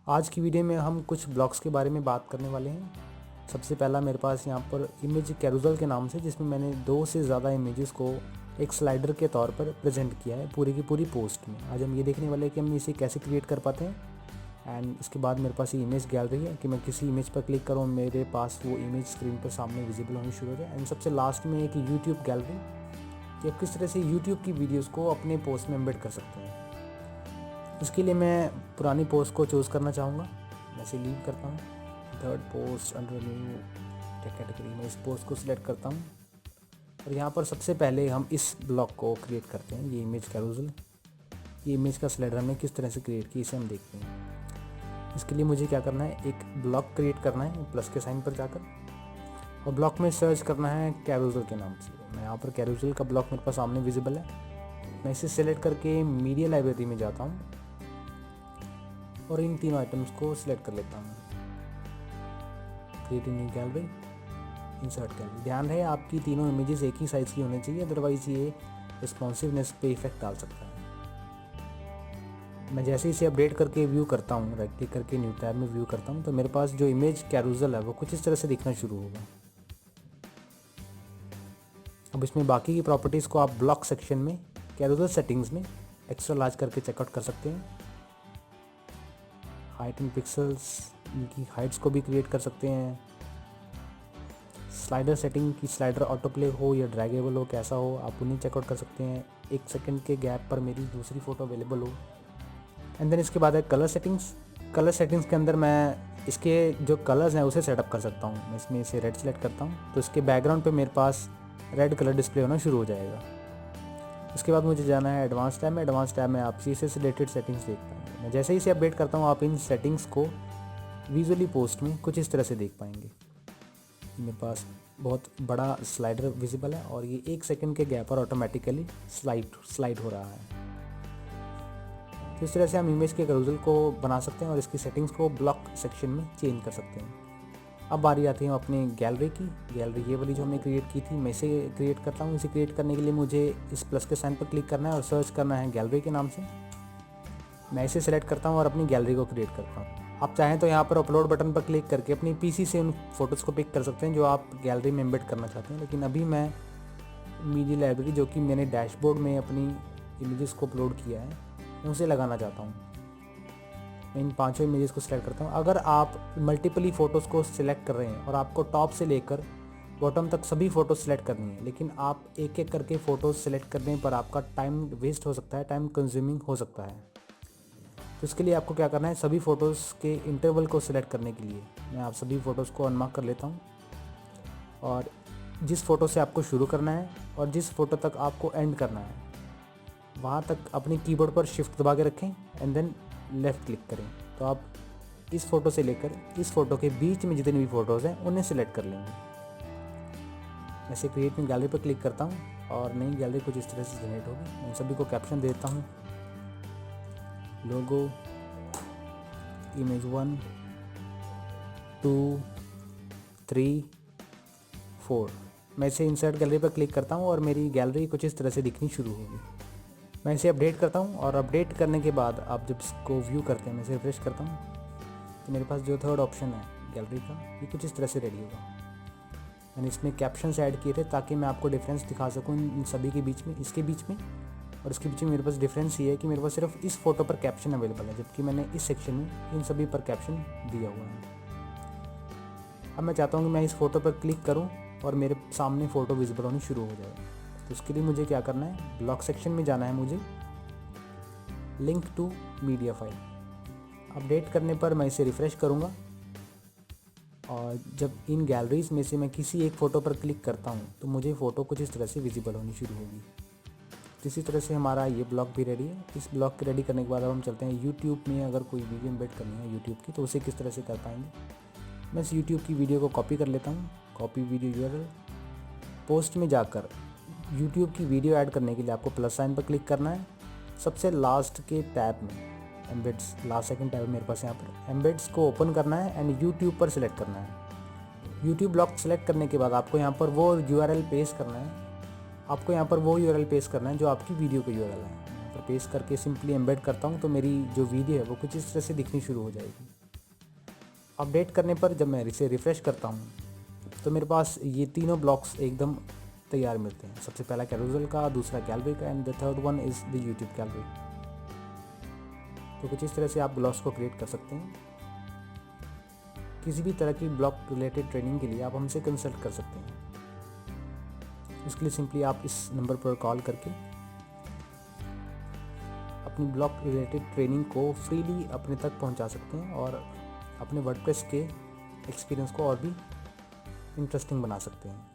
आज की वीडियो में हम कुछ ब्लॉक्स के बारे में बात करने वाले हैं। सबसे पहला मेरे पास यहाँ पर इमेज कैरोसेल के नाम से, जिसमें मैंने 2 से ज़्यादा इमेजेस को एक स्लाइडर के तौर पर प्रेजेंट किया है पूरी की पूरी पोस्ट में। आज हम ये देखने वाले हैं कि हम इसे कैसे क्रिएट कर पाते हैं। एंड इसके बाद मेरे पास ये इमेज गैलरी है कि मैं किसी इमेज पर क्लिक करूँ, मेरे पास वो इमेज स्क्रीन पर सामने विजिबल होनी शुरू हो जाए। एंड सबसे लास्ट में एक यूट्यूब गैलरी कि आप किस तरह से यूट्यूब की वीडियोज़ को अपने पोस्ट में एम्बेड कर सकते हैं। इसके लिए मैं पुरानी पोस्ट को चूज़ करना चाहूँगा। मैं इसे लीव करता हूँ। Third post under new category में इस पोस्ट को सिलेक्ट करता हूँ और यहाँ पर सबसे पहले हम इस ब्लॉक को क्रिएट करते हैं। ये इमेज कैरोसेल, ये इमेज का स्लाइडर हमने किस तरह से क्रिएट किया इसे हम देखते हैं। इसके लिए मुझे क्या करना है, एक ब्लॉक क्रिएट करना है प्लस के साइन पर जाकर, और ब्लॉक में सर्च करना है कैरोसेल के नाम से। मैं यहाँ पर कैरोसेल का ब्लॉक मेरे पास सामने विजिबल है। मैं इसे सेलेक्ट करके मीडिया लाइब्रेरी में जाता हूँ और इन तीनों आइटम्स को सिलेक्ट कर लेता हूँ। Create new gallery, insert gallery. ध्यान रहे आपकी तीनों इमेजेस एक ही साइज़ की होनी चाहिए, अदरवाइज़ ये रिस्पॉन्सिवनेस पे इफेक्ट डाल सकता है। मैं जैसे ही इसे अपडेट करके व्यू करता हूँ, राइट क्लिक करके न्यू टैब में व्यू करता हूँ, तो मेरे पास जो इमेज कैरोसेल है वो कुछ इस तरह से दिखना शुरू होगा। अब इसमें बाकी की प्रॉपर्टीज़ को आप ब्लॉक सेक्शन में कैरोसेल सेटिंग्स में एक्स्ट्रा लार्ज करके चेकआउट कर सकते हैं। हाइट एंड पिक्सल्स, इनकी हाइट्स को भी क्रिएट कर सकते हैं। स्लाइडर सेटिंग की स्लाइडर ऑटो प्ले हो या ड्रैगेबल हो, कैसा हो आप उन्हें चेकआउट कर सकते हैं। 1 सेकंड के गैप पर मेरी दूसरी फ़ोटो अवेलेबल हो। एंड देन इसके बाद है कलर सेटिंग्स। कलर सेटिंग्स के अंदर मैं इसके जो कलर्स हैं उसे सेटअप कर सकता हूँ। मैं इसमें इसे रेड सेलेक्ट करता हूँ तो इसके बैकग्राउंड पे मेरे पास रेड कलर डिस्प्ले होना शुरू हो जाएगा। इसके बाद मुझे जाना है एडवांस टैब में। एडवांस टैब में आप इसे रिलेटेड सेटिंग्स देख पाएंगे। मैं जैसे ही इसे अपडेट करता हूँ आप इन सेटिंग्स को विजुअली पोस्ट में कुछ इस तरह से देख पाएंगे। मेरे पास बहुत बड़ा स्लाइडर विजिबल है और ये 1 सेकंड के गैप पर ऑटोमेटिकली स्लाइड हो रहा है। तो इस तरह से हम इमेज के कैरोसेल को बना सकते हैं और इसकी सेटिंग्स को ब्लॉक सेक्शन में चेंज कर सकते हैं। अब बारी आती है अपनी गैलरी की। गैलरी ये वाली जो हमने क्रिएट की थी, मैं इसे क्रिएट करता हूँ। इसे क्रिएट करने के लिए मुझे इस प्लस के साइन पर क्लिक करना है और सर्च करना है गैलरी के नाम से। मैं इसे सेलेक्ट करता हूँ और अपनी गैलरी को क्रिएट करता हूँ। आप चाहें तो यहाँ पर अपलोड बटन पर क्लिक करके अपनी पीसी से उन फोटोज़ को पिक कर सकते हैं जो आप गैलरी में एम्बेड करना चाहते हैं। लेकिन अभी मैं मीडिया लाइब्रेरी, जो कि मैंने डैशबोर्ड में अपनी इमेजेस को अपलोड किया है, उसे लगाना चाहता हूँ। मैं इन 5 इमेजेस को सिलेक्ट करता हूँ। अगर आप मल्टीपली फ़ोटोज़ को सिलेक्ट कर रहे हैं और आपको टॉप से लेकर बॉटम तक सभी फ़ोटोज़ सेलेक्ट करनी है, लेकिन आप एक एक करके फ़ोटोज़ सेलेक्ट करने पर आपका टाइम वेस्ट हो सकता है, टाइम कंज्यूमिंग हो सकता है। तो इसके लिए आपको क्या करना है, सभी फ़ोटोज़ के इंटरवल को सिलेक्ट करने के लिए मैं आप सभी फ़ोटोज़ को अनमार्क कर लेता हूँ और जिस फ़ोटो से आपको शुरू करना है और जिस फ़ोटो तक आपको एंड करना है वहाँ तक अपने कीबोर्ड पर शिफ्ट दबा के रखें एंड देन लेफ़्ट क्लिक करें। तो आप इस फ़ोटो से लेकर इस फ़ोटो के बीच में जितनी भी फ़ोटोज़ हैं उन्हें सेलेक्ट कर लेंगे। ऐसे क्रिएट न्यू गैलरी पर क्लिक करता हूँ और नई गैलरी कुछ इस तरह से जनरेट होगी। मैं सभी को कैप्शन देता हूँ, लोगो, इमेज 1, 2, 3, 4। मैं इसे इंसर्ट गैलरी पर क्लिक करता हूँ और मेरी गैलरी कुछ इस तरह से दिखनी शुरू होगी। मैं इसे अपडेट करता हूँ और अपडेट करने के बाद आप जब इसको व्यू करते हैं, मैं इसे रिफ्रेश करता हूँ तो मेरे पास जो थर्ड ऑप्शन है गैलरी का, ये कुछ इस तरह से रेडी होगा। मैंने इसमें कैप्शंस ऐड किए थे ताकि मैं आपको डिफरेंस दिखा सकूँ इन सभी के बीच में, इसके बीच में और इसके बीच में। मेरे पास डिफरेंस ये है कि मेरे पास सिर्फ इस फोटो पर कैप्शन अवेलेबल है, जबकि मैंने इस सेक्शन में इन सभी पर कैप्शन दिया हुआ है। अब मैं चाहता हूँ कि मैं इस फोटो पर क्लिक करूँ और मेरे सामने फ़ोटो विजिबल होनी शुरू हो जाए। तो उसके लिए मुझे क्या करना है, ब्लॉक सेक्शन में जाना है मुझे, link to media file. Update करने पर मैं इसे रिफ़्रेश करूँगा और जब इन गैलरीज में से मैं किसी एक फ़ोटो पर क्लिक करता हूँ तो मुझे फ़ोटो कुछ इस तरह से विजिबल होनी शुरू होगी। तो इसी तरह से हमारा ये ब्लॉक भी रेडी है। इस ब्लॉक के रेडी करने के बाद अब हम चलते हैं यूट्यूब में। अगर कोई वीडियो एम्बेड करनी है यूट्यूब की तो उसे किस तरह से कर पाएंगे। मैं इस यूट्यूब की वीडियो को कॉपी कर लेता हूँ, कॉपी वीडियो यूआरएल। पोस्ट में जाकर यूट्यूब की वीडियो ऐड करने के लिए आपको प्लस साइन पर क्लिक करना है। सबसे लास्ट के टैब में एम्बेड्स, लास्ट सेकंड टैब मेरे पास यहाँ पर एम्बेड्स को ओपन करना है एंड यूट्यूब पर सिलेक्ट करना है। यूट्यूब ब्लॉक सेलेक्ट करने के बाद आपको यहाँ पर वो यूआरएल पेस्ट करना है। आपको यहाँ पर वो यूआरएल पेस्ट करना है जो आपकी वीडियो का यूआरएल है। यहाँ पर पेस्ट करके सिंपली एम्बेड करता हूँ तो मेरी जो वीडियो है वो कुछ इस तरह से दिखनी शुरू हो जाएगी। अपडेट करने पर जब मैं इसे रिफ़्रेश करता हूँ तो मेरे पास ये तीनों ब्लॉक्स एकदम तैयार मिलते हैं। सबसे पहला कैरोसेल का, दूसरा गैलरी का and the third one is the YouTube gallery. तो कुछ इस तरह से आप ब्लॉग्स को क्रिएट कर सकते हैं। किसी भी तरह की ब्लॉग रिलेटेड ट्रेनिंग के लिए आप हमसे कंसल्ट कर सकते हैं। इसके लिए सिंपली आप इस नंबर पर कॉल करके अपनी ब्लॉग रिलेटेड ट्रेनिंग को फ्रीली अपने तक पहुंचा सकते हैं और अपने वर्डप्रेस के एक्सपीरियंस को और भी इंटरेस्टिंग बना सकते हैं।